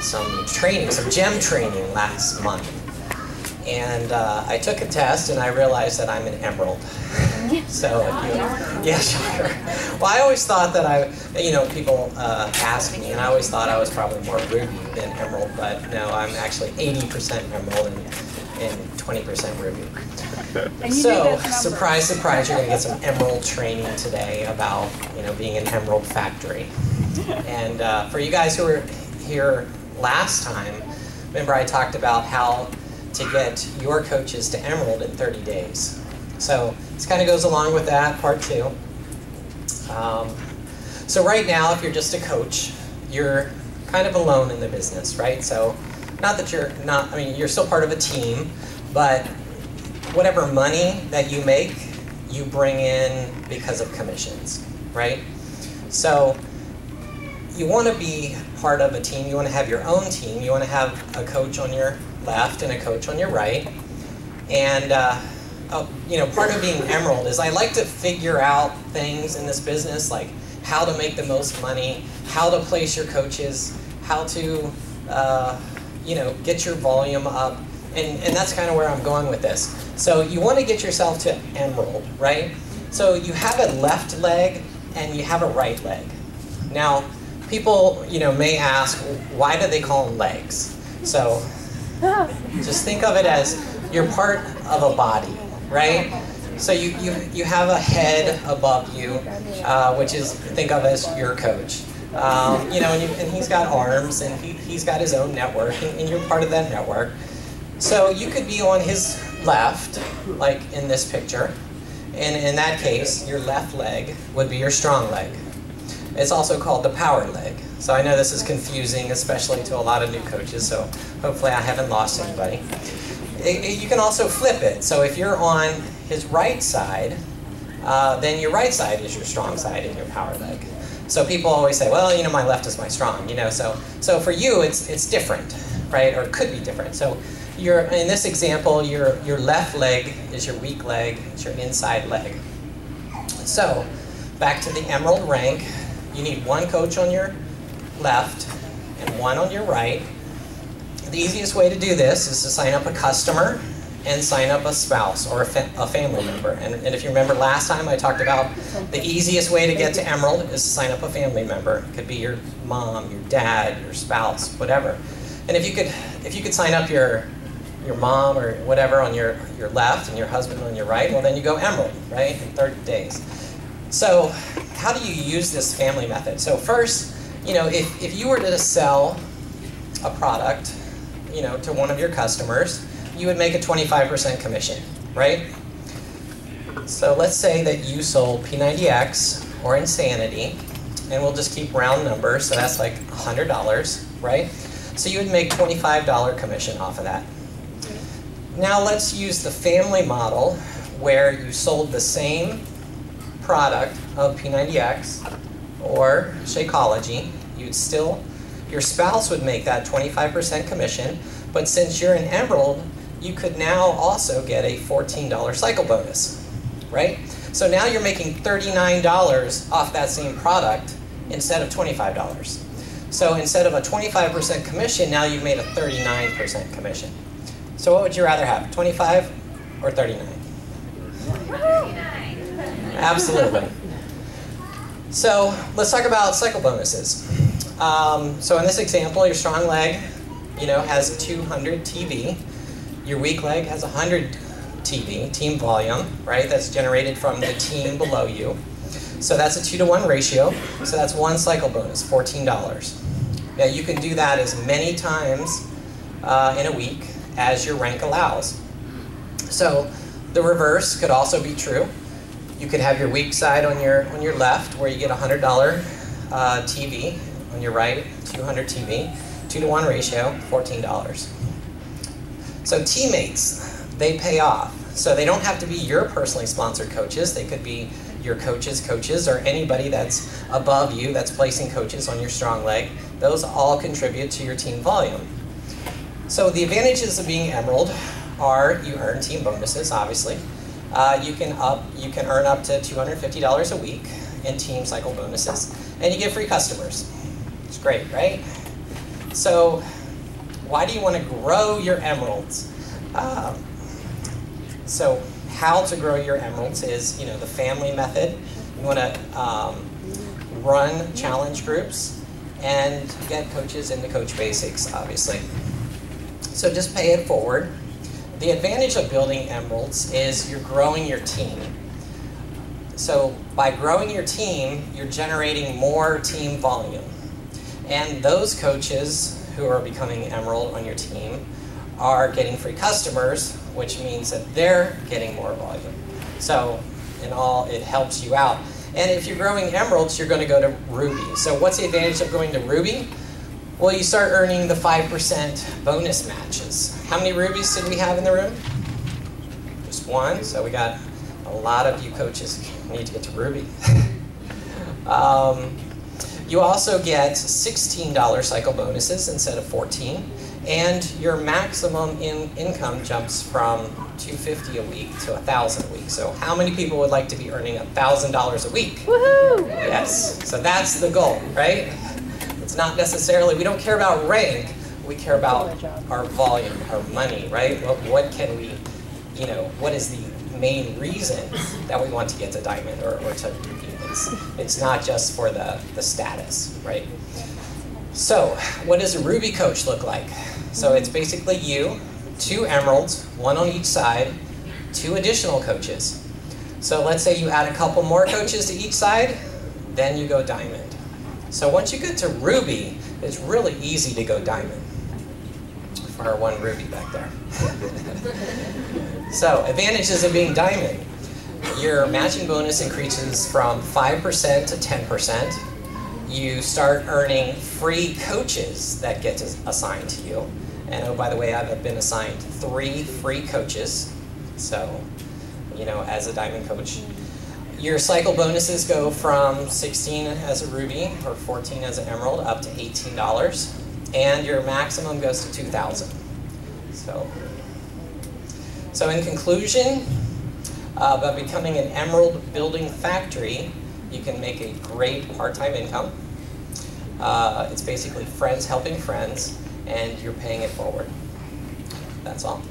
some training, some gem training last month. And I took a test and I realized that I'm an emerald. So, yeah, sure. Well, I always thought that people ask me, and I always thought I was probably more ruby than emerald, but no, I'm actually 80% emerald and 20% ruby. So, surprise, surprise, you're going to get some emerald training today about, being an emerald factory. And for you guys who were here last time, remember I talked about how to get your coaches to emerald in 30 days. So this kind of goes along with that, part 2. So right now, if you're just a coach, you're kind of alone in the business, right? So not that you're still part of a team, but whatever money that you make, you bring in because of commissions, right? So you want to be part of a team, you want to have your own team, you want to have a coach on your left and a coach on your right. And part of being emerald is I like to figure out things in this business, like how to make the most money, how to place your coaches, how to get your volume up, and that's kind of where I'm going with this. So you want to get yourself to emerald, right? So you have a left leg and you have a right leg. Now, people may ask, why do they call them legs? So just think of it as you're part of a body, right? So you have a head above you, which is, think of as your coach. And he's got arms, and he's got his own network, and you're part of that network. So you could be on his left, like in this picture, and in that case, your left leg would be your strong leg. It's also called the power leg. So I know this is confusing, especially to a lot of new coaches, so hopefully I haven't lost anybody. You can also flip it. So if you're on his right side, then your right side is your strong side and your power leg. So people always say, well, my left is my strong, So for you, it's different, right? Or it could be different. So in this example, your left leg is your weak leg, it's your inside leg. So back to the emerald rank, you need one coach on your left and one on your right. The easiest way to do this is to sign up a customer and sign up a spouse or a family member. And if you remember last time, I talked about the easiest way to get to emerald is to sign up a family member. It could be your mom, your dad, your spouse, whatever. And if you could sign up your mom or whatever on your left and your husband on your right, well then you go emerald, right, in 30 days. So how do you use this family method? So first, if you were to sell a product, to one of your customers, you would make a 25% commission, right? So let's say that you sold P90X or Insanity, and we'll just keep round numbers, so that's like $100, right? So you would make $25 commission off of that. Now let's use the family model where you sold the same product of P90X or Shakeology. Your spouse would make that 25% commission, but since you're an emerald, you could now also get a $14 cycle bonus, right? So now you're making $39 off that same product instead of $25. So instead of a 25% commission, now you've made a 39% commission. So what would you rather have, 25 or 39? 39. Absolutely. So let's talk about cycle bonuses. So in this example, your strong leg, has 200 TV. Your weak leg has 100 TV, team volume, right? That's generated from the team below you. So that's a 2-to-1 ratio. So that's one cycle bonus, $14. Now you can do that as many times in a week as your rank allows. So the reverse could also be true. You could have your weak side on your left, where you get $100 TV. On your right, 200 TV, 2-to-1 ratio, $14. So teammates, they pay off. So they don't have to be your personally sponsored coaches. They could be your coaches, or anybody that's above you that's placing coaches on your strong leg. Those all contribute to your team volume. So the advantages of being emerald are you earn team bonuses, obviously. You can earn up to $250 a week in team cycle bonuses, and you get free customers. It's great, right? So why do you want to grow your emeralds? So how to grow your emeralds is, the family method. You want to run challenge groups and get coaches into Coach Basics, obviously. So just pay it forward. The advantage of building emeralds is you're growing your team. So by growing your team, you're generating more team volume. And those coaches who are becoming emerald on your team are getting free customers, which means that they're getting more volume. So in all, it helps you out. And if you're growing emeralds, you're going to go to Ruby. So what's the advantage of going to Ruby? Well, you start earning the 5% bonus matches. How many rubies did we have in the room? Just one. So we got a lot of you coaches need to get to Ruby. You also get $16 cycle bonuses instead of 14, and your maximum income jumps from $250 a week to $1,000 a week. So how many people would like to be earning $1,000 a week? Woohoo! Yes, so that's the goal, right? It's not necessarily, we don't care about rank, we care about our volume, our money, right? What can we, what is the main reason that we want to get to diamond or to Ruby? It's not just for the status, right? So what does a Ruby coach look like? So it's basically you, 2 emeralds, 1 on each side, 2 additional coaches. So let's say you add a couple more coaches to each side, then you go diamond. So once you get to Ruby, it's really easy to go diamond. For our 1 Ruby back there. So advantages of being diamond. Your matching bonus increases from 5% to 10%. You start earning free coaches that get assigned to you. And oh, by the way, I've been assigned 3 free coaches. So, as a diamond coach. Your cycle bonuses go from 16 as a ruby or 14 as an emerald up to $18. And your maximum goes to $2,000. So in conclusion, by becoming an emerald building factory, you can make a great part-time income. It's basically friends helping friends, and you're paying it forward. That's all.